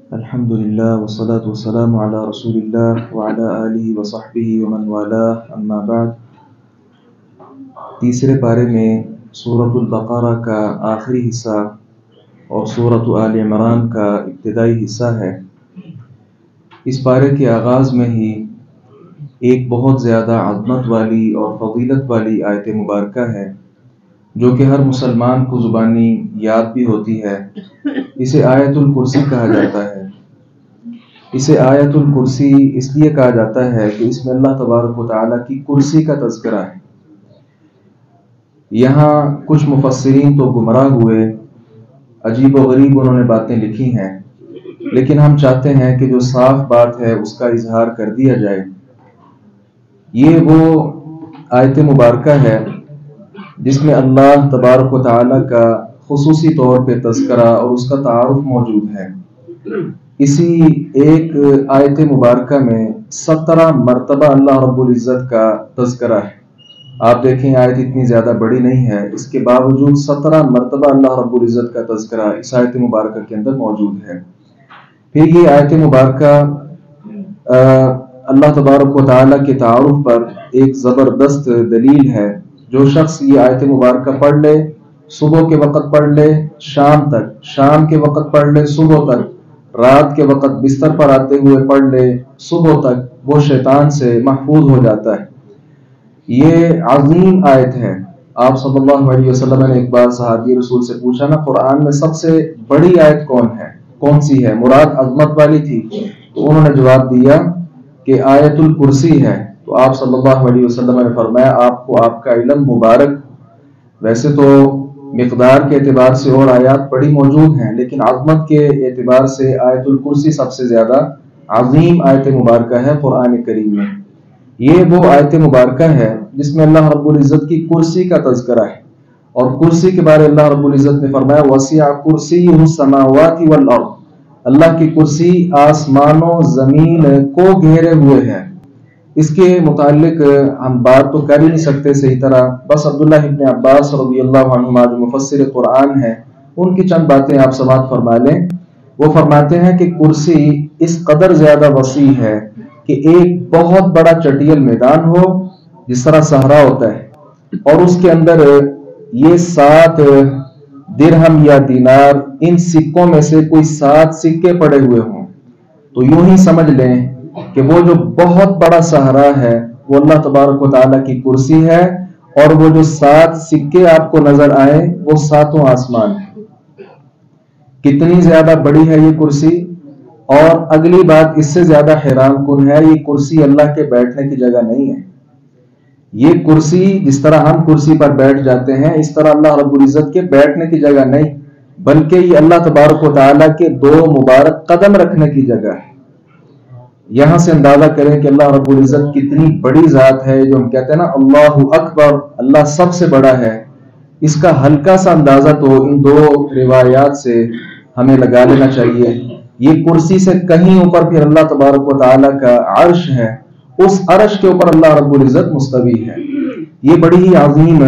الحمدللہ والصلاة والسلام علی رسول اللہ وعلی آلہ وصحبہ ومن والاه اما بعد۔ تیسرے پارے میں سورۃ البقرہ کا آخری حصہ اور سورۃ آل عمران کا ابتدائی حصہ ہے۔ اس پارے کے آغاز میں ہی ایک بہت زیادہ عظمت والی اور فضیلت والی آیت مبارکہ ہے جو کہ ہر مسلمان کو زبانی یاد بھی ہوتی ہے۔ اسے آیت الکرسی کہا جاتا ہے۔ اسے آیت الکرسی اس لیے کہا جاتا ہے کہ اس میں اللہ تبارک و تعالیٰ کی کرسی کا تذکرہ ہے۔ یہاں کچھ مفسرین تو گمراہ ہوئے، عجیب و غریب انہوں نے باتیں لکھی ہیں، لیکن ہم چاہتے ہیں کہ جو صاف بات ہے اس کا اظہار کر دیا جائے۔ یہ وہ آیت مبارکہ ہے جس میں اللہ تبارک و تعالیٰ کا خصوصی طور پہ تذکرہ اور اس کا تعارف موجود ہے۔ اسی ایک آیت مبارکہ میں 17 مرتبہ اللہ رب العزت کا تذکرہ ہے۔ آپ دیکھیں آیت اتنی زیادہ بڑی نہیں ہے، اس کے باوجود 17 مرتبہ اللہ رب العزت کا تذکرہ اس آیت مبارکہ کے اندر موجود ہے۔ پھر یہ آیت مبارکہ اللہ تبارک و تعالیٰ کے تعارف پر ایک زبردست دلیل ہے۔ جو شخص یہ آیت مبارکہ پڑھ لے، صبح کے وقت پڑھ لے، شام تک، شام کے وقت پڑھ لے، صبح تک، رات کے وقت بستر پر آتے ہوئے پڑھ لے، صبح تک، وہ شیطان سے محفوظ ہو جاتا ہے۔ یہ عظیم آیت ہے۔ آپ صلی اللہ علیہ وسلم نے ایک بار صحابی رسول سے پوچھا نا، قرآن میں سب سے بڑی آیت کون سی ہے؟ مراد عظمت والی تھی، تو انہوں نے جواب دیا کہ آیت الکرسی ہے۔ تو آپ صلی اللہ علیہ وسلم نے فرمایا، آپ کو آپ کا علم مبارک، ویسے تو مقدار کے اعتبار سے اور آیات بڑی موجود ہیں، لیکن عظمت کے اعتبار سے آیت الکرسی سب سے زیادہ عظیم آیت مبارکہ ہے قرآن کریم میں۔ یہ وہ آیت مبارکہ ہے جس میں اللہ رب العزت کی کرسی کا تذکرہ ہے، اور کرسی کے بارے اللہ رب العزت نے فرمایا وَسِعَ كُرْسِيُّهُ السَّمَاوَاتِ وَالْأَرْضِ، اللہ کی کرسی آسمان و زمین کو گھیرے ہوئے ہے۔ اس کے متعلق ہم بات تو کر ہی نہیں سکتے صحیح طرح، بس عبداللہ ابن عباس رضی اللہ عنہما جو مفسر قرآن ہیں ان کی چند باتیں آپ سماعت فرما لیں۔ وہ فرماتے ہیں کہ کرسی اس قدر زیادہ وسیع ہے کہ ایک بہت بڑا چٹیل میدان ہو جس طرح صحرا ہوتا ہے، اور اس کے اندر یہ 7 درہم یا دینار، ان سکوں میں سے کوئی 7 سکے پڑے ہوئے ہوں، تو یوں ہی سمجھ لیں کہ وہ جو بہت بڑا صحرا ہے وہ اللہ تبارک و تعالیٰ کی کرسی ہے، اور وہ جو 7 سکے آپ کو نظر آئیں وہ 7 آسمان ہیں۔ کتنی زیادہ بڑی ہے یہ کرسی، اور اگلی بات اس سے زیادہ حیران کن ہے، یہ کرسی اللہ کے بیٹھنے کی جگہ نہیں ہے۔ یہ کرسی جس طرح ہم کرسی پر بیٹھ جاتے ہیں، اس طرح اللہ رب العزت کے بیٹھنے کی جگہ نہیں، بلکہ یہ اللہ تبارک و تعالیٰ کے 2 مبارک قدم رکھنے کی جگہ ہے۔ یہاں سے اندازہ کریں کہ اللہ رب العزت کتنی بڑی ذات ہے، جو ہم کہتے ہیں نا اللہ اکبر، اللہ سب سے بڑا ہے۔ اس کا ہلکا سا اندازہ تو ان 2 روایات سے ہمیں لگا لینا چاہیے۔ یہ کرسی سے کہیں اوپر پھر اللہ تبارک و تعالیٰ کا عرش ہے، اس عرش کے اوپر اللہ رب العزت مستوی ہے۔ یہ بڑی ہی عظیم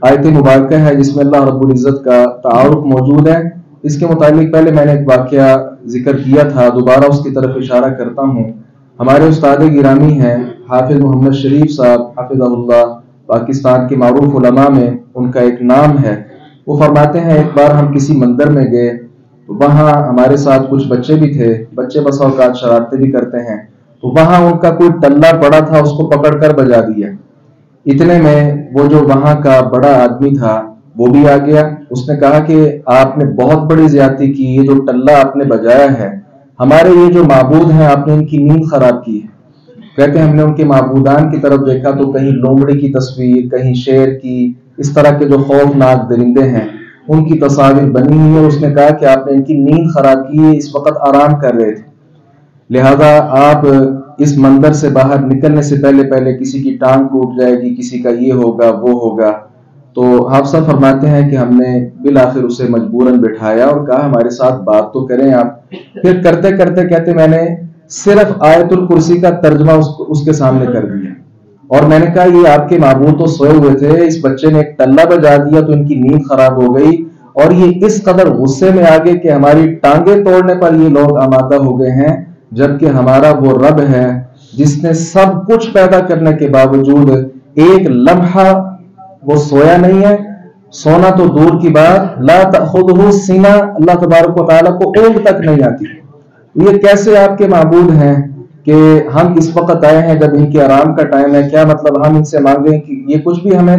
آیت مبارکہ ہے جس میں اللہ رب العزت کا تعارف موجود ہے۔ اس کے متعلق پہلے میں نے ایک واقعہ ذکر کیا تھا، دوبارہ اس کی طرف اشارہ کرتا ہوں۔ ہمارے استاد گرامی ہیں حافظ محمد شریف صاحب حافظہ اللہ، پاکستان کے معروف علماء میں ان کا ایک نام ہے۔ وہ فرماتے ہیں ایک بار ہم کسی مندر میں گئے، تو وہاں ہمارے ساتھ کچھ بچے بھی تھے، بچے بس اوقات شرارتیں بھی کرتے ہیں، تو وہاں ان کا کوئی ٹلہ پڑا تھا، اس کو پکڑ کر بجا دیا۔ اتنے میں وہ جو وہاں کا بڑا آدمی تھا وہ بھی آ گیا۔ اس نے کہا کہ آپ نے بہت بڑی زیادتی کی، یہ جو ٹلہ آپ نے بجایا ہے، ہمارے یہ جو معبود ہیں آپ نے ان کی نیند خراب کی ہے۔ کہتے ہیں ہم نے ان کے معبودان کی طرف دیکھا تو کہیں لومڑی کی تصویر، کہیں شیر کی، اس طرح کے جو خوفناک درندے ہیں ان کی تصاویر بنی ہوئی ہے۔ اس نے کہا کہ آپ نے ان کی نیند خراب کی ہے، اس وقت آرام کر رہے تھے، لہذا آپ اس مندر سے باہر نکلنے سے پہلے کسی کی ٹانگ ٹوٹ جائے گی، کسی کا یہ ہوگا وہ ہوگا۔ تو حافظ فرماتے ہیں کہ ہم نے بالآخر اسے مجبوراً بٹھایا اور کہا ہمارے ساتھ بات تو کریں آپ۔ پھر کرتے کرتے کہتے میں نے صرف آیت الکرسی کا ترجمہ اس کے سامنے کر دیا، اور میں نے کہا یہ آپ کے معبود تو سوئے ہوئے تھے، اس بچے نے ایک ٹلہ بجا دیا تو ان کی نیند خراب ہو گئی، اور یہ اس قدر غصے میں آگے کہ ہماری ٹانگیں توڑنے پر یہ لوگ آمادہ ہو گئے ہیں، جبکہ ہمارا وہ رب ہے جس نے سب کچھ پیدا کرنے کے باوجود ایک لمحہ وہ سویا نہیں ہے. سونا تو دور کی بات، لا تأخذہ سنہ، اللہ تبارک و تعالیٰ کو اونگ تک نہیں آتی. یہ کیسے آپ کے معبود ہیں کہ ہم اس وقت آئے ہیں جب ان کے آرام کا ٹائم ہے؟ کیا مطلب ہم ان سے مانگیں کہ یہ کچھ بھی ہمیں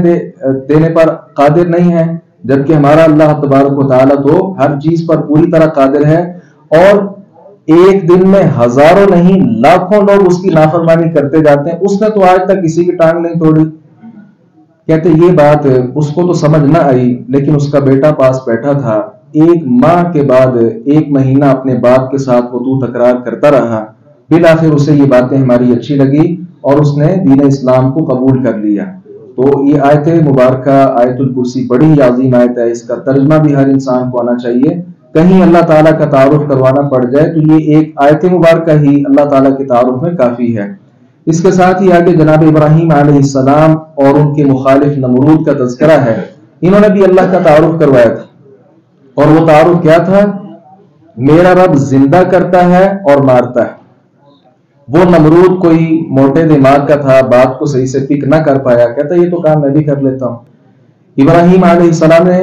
دینے پر قادر نہیں ہے، جبکہ ہمارا اللہ تبارک و تعالیٰ تو ہر چیز پر پوری طرح قادر ہے، اور ایک دن میں ہزاروں نہیں لاکھوں لوگ اس کی نافرمانی کرتے جاتے ہیں، اس نے تو آج تک کسی کی ٹانگ نہیں توڑی. کہتے یہ بات اس کو تو سمجھ نہ آئی، لیکن اس کا بیٹا پاس بیٹھا تھا. ایک ماہ کے بعد 1 مہینہ اپنے باپ کے ساتھ وہ تکرار کرتا رہا. بالآخر اسے یہ باتیں ہماری اچھی لگی اور اس نے دین اسلام کو قبول کر لیا. تو یہ آیت مبارکہ آیت الکرسی بڑی ہی عظیم آیت ہے. اس کا ترجمہ بھی ہر انسان کو آنا چاہیے. کہیں اللہ تعالیٰ کا تعارف کروانا پڑ جائے تو یہ ایک آیت مبارکہ ہی اللہ تعالیٰ کے تعارف میں کافی ہے. اس کے ساتھ ہی آگے جناب ابراہیم علیہ السلام اور ان کے مخالف نمرود کا تذکرہ ہے. انہوں نے بھی اللہ کا تعارف کروایا تھا، اور وہ تعارف کیا تھا؟ میرا رب زندہ کرتا ہے اور مارتا ہے. وہ نمرود کوئی موٹے دماغ کا تھا، بات کو صحیح سے پک نہ کر پایا، کہتا یہ تو کام میں بھی کر لیتا ہوں. ابراہیم علیہ السلام نے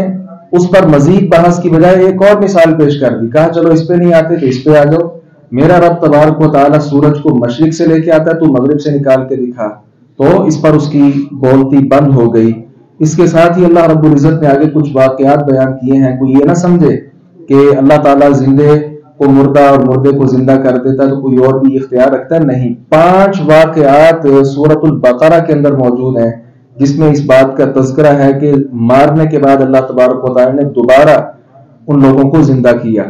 اس پر مزید بحث کی بجائے ایک اور مثال پیش کر دی. کہا چلو اس پہ نہیں آتے تو اس پہ آ جاؤ. میرا رب تبارک و تعالیٰ سورج کو مشرق سے لے کے آتا ہے، تو مغرب سے نکال کے دکھا. تو اس پر اس کی بولتی بند ہو گئی. اس کے ساتھ ہی اللہ رب العزت نے آگے کچھ واقعات بیان کیے ہیں. کوئی یہ نہ سمجھے کہ اللہ تعالیٰ زندے کو مردہ اور مردے کو زندہ کر دیتا ہے تو کوئی اور بھی اختیار رکھتا ہے. نہیں، 5 واقعات سورۃ البقرہ کے اندر موجود ہیں جس میں اس بات کا تذکرہ ہے کہ مارنے کے بعد اللہ تبارک و تعالیٰ نے دوبارہ ان لوگوں کو زندہ کیا.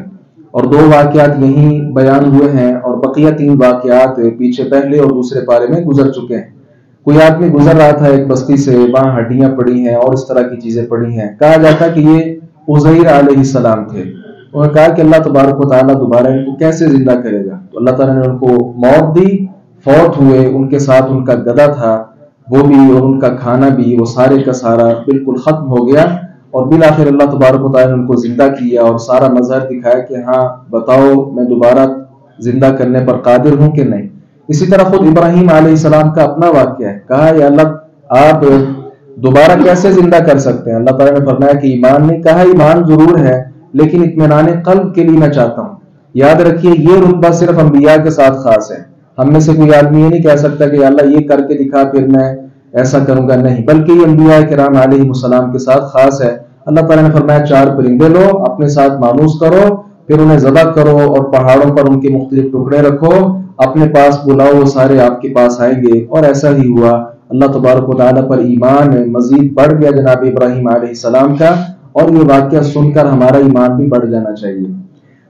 اور 2 واقعات یہیں بیان ہوئے ہیں، اور بقیہ 3 واقعات پیچھے پہلے اور دوسرے پارے میں گزر چکے ہیں. کوئی آدمی گزر رہا تھا ایک بستی سے، وہاں ہڈیاں پڑی ہیں اور اس طرح کی چیزیں پڑی ہیں. کہا جاتا کہ یہ عزیر علیہ السلام تھے. انہوں نے کہا کہ اللہ تبارک و تعالیٰ دوبارہ ان کو کیسے زندہ کرے گا؟ تو اللہ تعالیٰ نے ان کو موت دی، فوت ہوئے. ان کے ساتھ ان کا گدھا تھا وہ بھی، اور ان کا کھانا بھی، وہ سارے کا سارا بالکل ختم ہو گیا. اور بالآخر اللہ تبارک و تعالیٰ نے ان کو زندہ کیا اور سارا مظہر دکھایا کہ ہاں بتاؤ میں دوبارہ زندہ کرنے پر قادر ہوں کہ نہیں. اسی طرح خود ابراہیم علیہ السلام کا اپنا واقعہ ہے. کہا یا اللہ آپ دوبارہ کیسے زندہ کر سکتے ہیں؟ اللہ تعالیٰ نے فرمایا کہ ایمان نہیں. کہا ایمان ضرور ہے لیکن اطمینان قلب کے لیے میں چاہتا ہوں. یاد رکھیے یہ رتبہ صرف انبیاء کے ساتھ خاص ہے. ہم میں سے کوئی آدمی یہ نہیں کہہ سکتا کہ اللہ یہ کر کے دکھا پھر میں ایسا کروں گا. نہیں، بلکہ یہ انبیاء کرام علیہ السلام کے ساتھ خاص ہے. اللہ تعالیٰ نے فرمایا 4 پرندے لو، اپنے ساتھ مانوس کرو، پھر انہیں ذبح کرو اور پہاڑوں پر ان کے مختلف ٹکڑے رکھو، اپنے پاس بلاؤ، وہ سارے آپ کے پاس آئیں گے. اور ایسا ہی ہوا. اللہ تبارک و تعالیٰ پر ایمان مزید بڑھ گیا جناب ابراہیم علیہ السلام کا، اور یہ واقعہ سن کر ہمارا ایمان بھی بڑھ جانا چاہیے.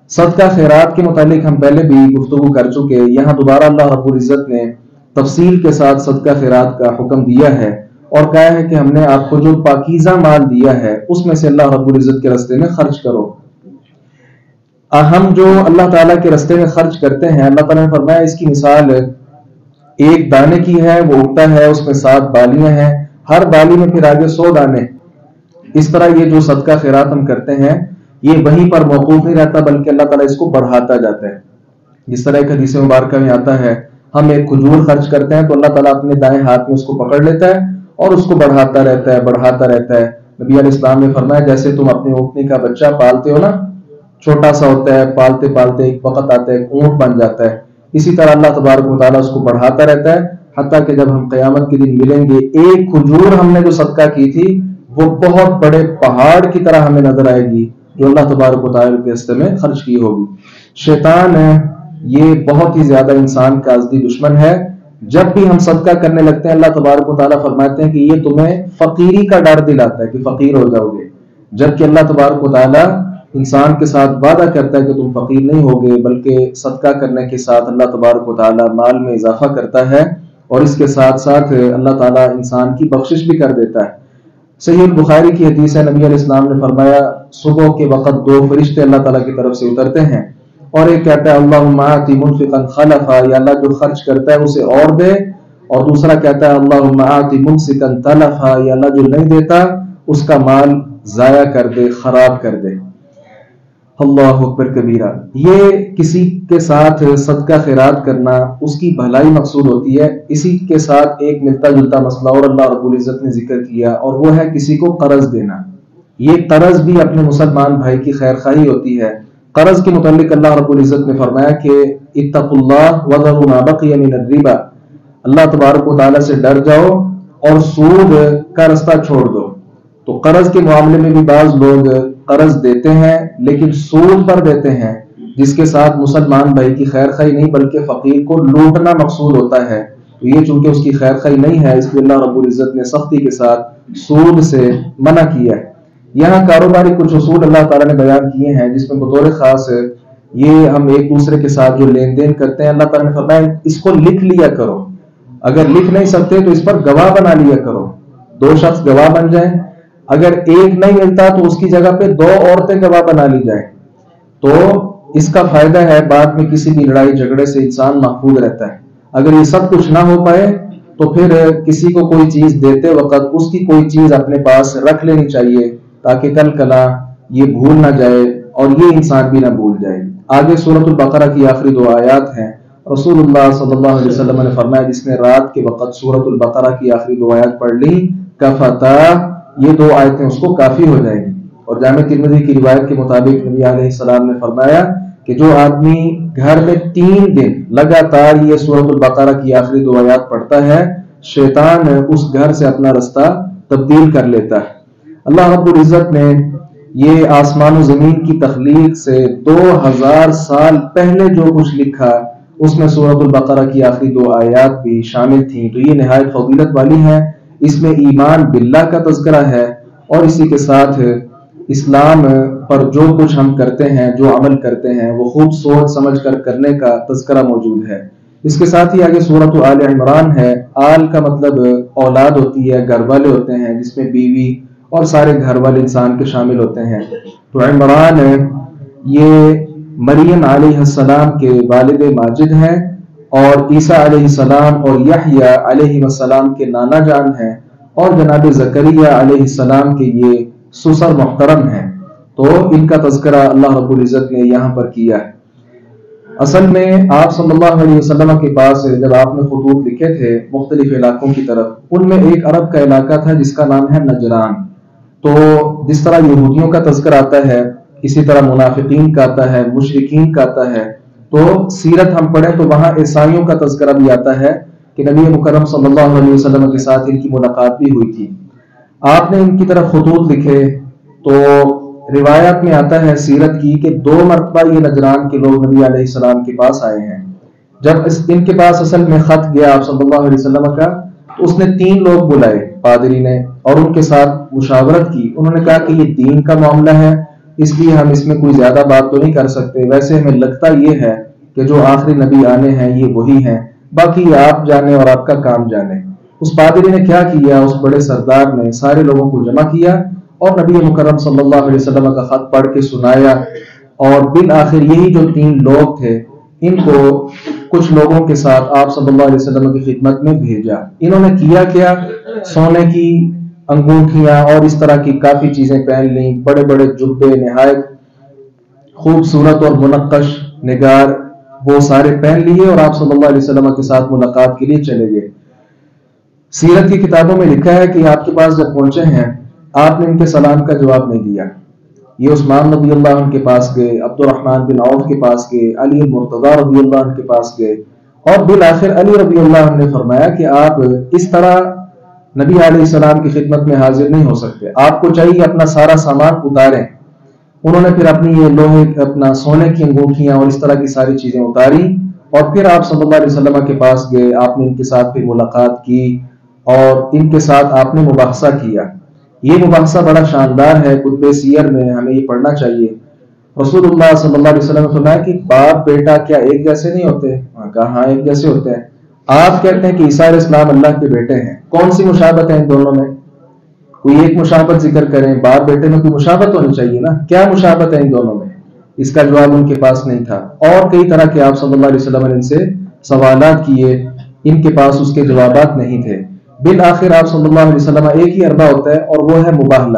صدقہ خیرات کے متعلق ہم پہلے بھی گفتگو کر چکے. یہاں دوبارہ اللہ رب العزت نے تفصیل کے ساتھ صدقہ خیرات کا حکم دیا ہے اور کہا ہے کہ ہم نے آپ کو جو پاکیزہ مال دیا ہے اس میں سے اللہ رب العزت کے راستے میں خرچ کرو. ہم جو اللہ تعالیٰ کے راستے میں خرچ کرتے ہیں، اللہ تعالیٰ نے فرمایا اس کی مثال ایک دانے کی ہے. وہ اگتا ہے، اس میں 7 بالیاں ہیں، ہر بالی میں پھر آگے 100 دانے. اس طرح یہ جو صدقہ خیرات ہم کرتے ہیں یہ وہیں پر موقوف نہیں رہتا بلکہ اللہ تعالیٰ اس کو بڑھاتا جاتا ہے. جس طرح ایک حدیث مبارکہ میں آتا ہے ہم ایک کھجور خرچ کرتے ہیں تو اللہ تعالیٰ اپنے دائیں ہاتھ میں اس کو پکڑ لیتا ہے اور اس کو بڑھاتا رہتا ہے، بڑھاتا رہتا ہے. نبی علیہ السلام نے فرمایا جیسے تم اپنی اونٹنی کا بچہ پالتے ہو نا، چھوٹا سا ہوتا ہے، پالتے پالتے ایک وقت آتا ہے ایک اونٹ بن جاتا ہے، اسی طرح اللہ تبارک و تعالیٰ اس کو بڑھاتا رہتا ہے حتیٰ کہ جب ہم قیامت کے دن ملیں گے ایک کھجور ہم نے جو صدقہ کی تھی وہ بہت بڑے پہاڑ کی طرح ہمیں نظر آئے گی جو اللہ تبارک و تعالیٰ کے راستے میں خرچ کی ہوگی. شیطان یہ بہت ہی زیادہ انسان کا ازلی دشمن ہے. جب بھی ہم صدقہ کرنے لگتے ہیں اللہ تبارک و تعالیٰ فرماتے ہیں کہ یہ تمہیں فقیری کا ڈر دلاتا ہے کہ فقیر ہو جاؤ گے، جبکہ اللہ تبارک و تعالیٰ انسان کے ساتھ وعدہ کرتا ہے کہ تم فقیر نہیں ہوگے بلکہ صدقہ کرنے کے ساتھ اللہ تبارک و تعالیٰ مال میں اضافہ کرتا ہے اور اس کے ساتھ ساتھ اللہ تعالیٰ انسان کی بخشش بھی کر دیتا ہے. صحیح البخاری کی حدیث ہے، نبی علیہ السلام نے فرمایا صبح کے وقت 2 فرشتے اللہ تعالیٰ کی طرف سے اترتے ہیں اور ایک کہتا ہے اللہم آتی منفقا خلفا، یا اللہ جو خرچ کرتا ہے اسے اور دے، اور دوسرا کہتا ہے اللہم آتی ممسکا تلفا، یا اللہ جو نہیں دیتا اس کا مال ضائع کر دے، خراب کر دے۔ اللہ اکبر کبیرہ۔ یہ کسی کے ساتھ صدقہ خیرات کرنا، اس کی بھلائی مقصود ہوتی ہے۔ اسی کے ساتھ ایک ملتا جلتا مسئلہ اور اللہ رب العزت نے ذکر کیا، اور وہ ہے کسی کو قرض دینا۔ یہ قرض بھی اپنے مسلمان بھائی کی خیر خواہی ہوتی ہے۔ قرض کے متعلق اللہ رب العزت نے فرمایا کہ اتقوا اللہ وذروا ما بقی من الربا، اللہ تبارک و تعالیٰ سے ڈر جاؤ اور سود کا رستہ چھوڑ دو۔ تو قرض کے معاملے میں بھی بعض لوگ قرض دیتے ہیں لیکن سود پر دیتے ہیں، جس کے ساتھ مسلمان بھائی کی خیر خواہی نہیں بلکہ فقیر کو لوٹنا مقصود ہوتا ہے۔ تو یہ چونکہ اس کی خیر خواہی نہیں ہے، اس لیے اللہ رب العزت نے سختی کے ساتھ سود سے منع کیا ہے۔ یہاں کاروباری کچھ اصول اللہ تعالیٰ نے بیان کیے ہیں، جس میں بطور خاص یہ ہم ایک دوسرے کے ساتھ جو لین دین کرتے ہیں، اللہ تعالیٰ نے فرمایا اس کو لکھ لیا کرو، اگر لکھ نہیں سکتے تو اس پر گواہ بنا لیا کرو، 2 شخص گواہ بن جائیں، اگر ایک نہیں ملتا تو اس کی جگہ پہ 2 عورتیں گواہ بنا لی جائیں، تو اس کا فائدہ ہے بعد میں کسی بھی لڑائی جھگڑے سے انسان محفوظ رہتا ہے۔ اگر یہ سب کچھ نہ ہو پائے تو پھر کسی کو کوئی چیز دیتے وقت اس کی کوئی چیز اپنے پاس رکھ لینی چاہیے، تاکہ کل کلا یہ بھول نہ جائے اور یہ انسان بھی نہ بھول جائے۔ آگے سورۃ البقرہ کی آخری 2 آیات ہیں۔ رسول اللہ صلی اللہ علیہ وسلم نے فرمایا جس نے رات کے وقت سورۃ البقرہ کی آخری 2 آیات پڑھ لی کفتا، یہ 2 آیتیں اس کو کافی ہو جائیں گی۔ اور جامع ترمذی کی روایت کے مطابق نبی علیہ السلام نے فرمایا کہ جو آدمی گھر میں 3 دن لگاتار یہ سورۃ البقرہ کی آخری 2 آیات پڑھتا ہے، شیطان اس گھر سے اپنا رستہ تبدیل کر لیتا ہے۔ اللہ رب العزت نے یہ آسمان و زمین کی تخلیق سے 2000 سال پہلے جو کچھ لکھا، اس میں سورۃ البقرہ کی آخری 2 آیات بھی شامل تھیں، تو یہ نہایت فضیلت والی ہے۔ اس میں ایمان باللہ کا تذکرہ ہے، اور اسی کے ساتھ اسلام پر جو کچھ ہم کرتے ہیں، جو عمل کرتے ہیں، وہ خوب سوچ سمجھ کر کرنے کا تذکرہ موجود ہے۔ اس کے ساتھ ہی آگے سورۃ آل عمران ہے۔ آل کا مطلب اولاد ہوتی ہے، گھر والے ہوتے ہیں، جس میں بیوی اور سارے گھر والے انسان کے شامل ہوتے ہیں۔ تو عمران یہ مریم علیہ السلام کے والد ماجد ہیں، اور عیسیٰ علیہ السلام اور یحییٰ علیہ السلام کے نانا جان ہیں، اور جناب زکریا علیہ السلام کے یہ سسر محترم ہیں۔ تو ان کا تذکرہ اللہ رب العزت نے یہاں پر کیا ہے۔ اصل میں آپ صلی اللہ علیہ وسلم کے پاس جب آپ نے خطوط لکھے تھے مختلف علاقوں کی طرف، ان میں ایک عرب کا علاقہ تھا جس کا نام ہے نجران۔ تو جس طرح یہودیوں کا تذکر آتا ہے، اسی طرح منافقین کا آتا ہے، مشرکین کا آتا ہے۔ تو سیرت ہم پڑھیں تو وہاں عیسائیوں کا تذکرہ بھی آتا ہے کہ نبی مکرم صلی اللہ علیہ وسلم کے ساتھ ان کی ملاقات بھی ہوئی تھی۔ آپ نے ان کی طرف خطوط لکھے تو روایات میں آتا ہے سیرت کی کہ 2 مرتبہ یہ نجران کے لوگ نبی علیہ السلام کے پاس آئے ہیں۔ جب ان کے پاس اصل میں خط گیا آپ صلی اللہ علیہ وسلم کا، تو اس نے 3 لوگ بلائے پادری نے، اور ان کے ساتھ مشاورت کی۔ انہوں نے کہا کہ یہ دین کا معاملہ ہے، اس لیے ہم اس میں کوئی زیادہ بات تو نہیں کر سکتے، ویسے ہمیں لگتا یہ ہے کہ جو آخری نبی آنے ہیں یہ وہی ہیں، باقی آپ جانے اور آپ کا کام جانے۔ اس پادری نے کیا کیا، اس بڑے سردار نے سارے لوگوں کو جمع کیا اور نبی مکرم صلی اللہ علیہ وسلم کا خط پڑھ کے سنایا، اور بالآخر یہی جو 3 لوگ تھے ان کو کچھ لوگوں کے ساتھ آپ صلی اللہ علیہ وسلم کی خدمت میں بھیجا۔ انہوں نے کیا سونے کی انگوٹھیاں اور اس طرح کی کافی چیزیں پہن لیں، بڑے بڑے جبے نہایت خوبصورت اور منقش نگار وہ سارے پہن لیے، اور آپ صلی اللہ علیہ وسلم کے ساتھ ملاقات کے لیے چلے گئے۔ سیرت کی کتابوں میں لکھا ہے کہ آپ کے پاس جب پہنچے ہیں آپ نے ان کے سلام کا جواب نہیں دیا۔ یہ عثمان رضی اللہ عنہ کے پاس گئے، عبد الرحمن بن عوف کے پاس گئے، علی المرتضی رضی اللہ عنہ کے پاس گئے، اور بالآخر علی رضی اللہ عنہ نے فرمایا کہ آپ اس طرح نبی علیہ السلام کی خدمت میں حاضر نہیں ہو سکتے، آپ کو چاہیے اپنا سارا سامان اتاریں۔ انہوں نے پھر اپنی یہ لوہے اپنا سونے کی انگوٹھیاں اور اس طرح کی ساری چیزیں اتاری، اور پھر آپ صلی اللہ علیہ وسلم کے پاس گئے، آپ نے ان کے ساتھ پھر ملاقات کی اور ان کے ساتھ آپ نے مباحثہ کیا۔ یہ مباحثہ بڑا شاندار ہے، کتب سیر میں ہمیں یہ پڑھنا چاہیے۔ رسول اللہ صلی اللہ علیہ وسلم نے فرمایا کہ باپ بیٹا کیا ایک جیسے نہیں ہوتے؟ کہا ہاں ایک جیسے ہوتے ہیں۔ آپ کہتے ہیں کہ عیسیٰ علیہ السلام اللہ کے بیٹے ہیں، کون سی مشابہت ہے ان دونوں میں؟ کوئی ایک مشابہت ذکر کریں، باپ بیٹے میں کوئی مشابہت ہونی چاہیے نا، کیا مشابہت ہے ان دونوں میں؟ اس کا جواب ان کے پاس نہیں تھا، اور کئی طرح کے آپ صلی اللہ علیہ وسلم نے ان سے سوالات کیے، ان کے پاس اس کے جوابات نہیں تھے۔ بالآخر آپ صلی اللہ علیہ وسلم ایک ہی اربع ہوتا ہے اور وہ ہے مباہلہ۔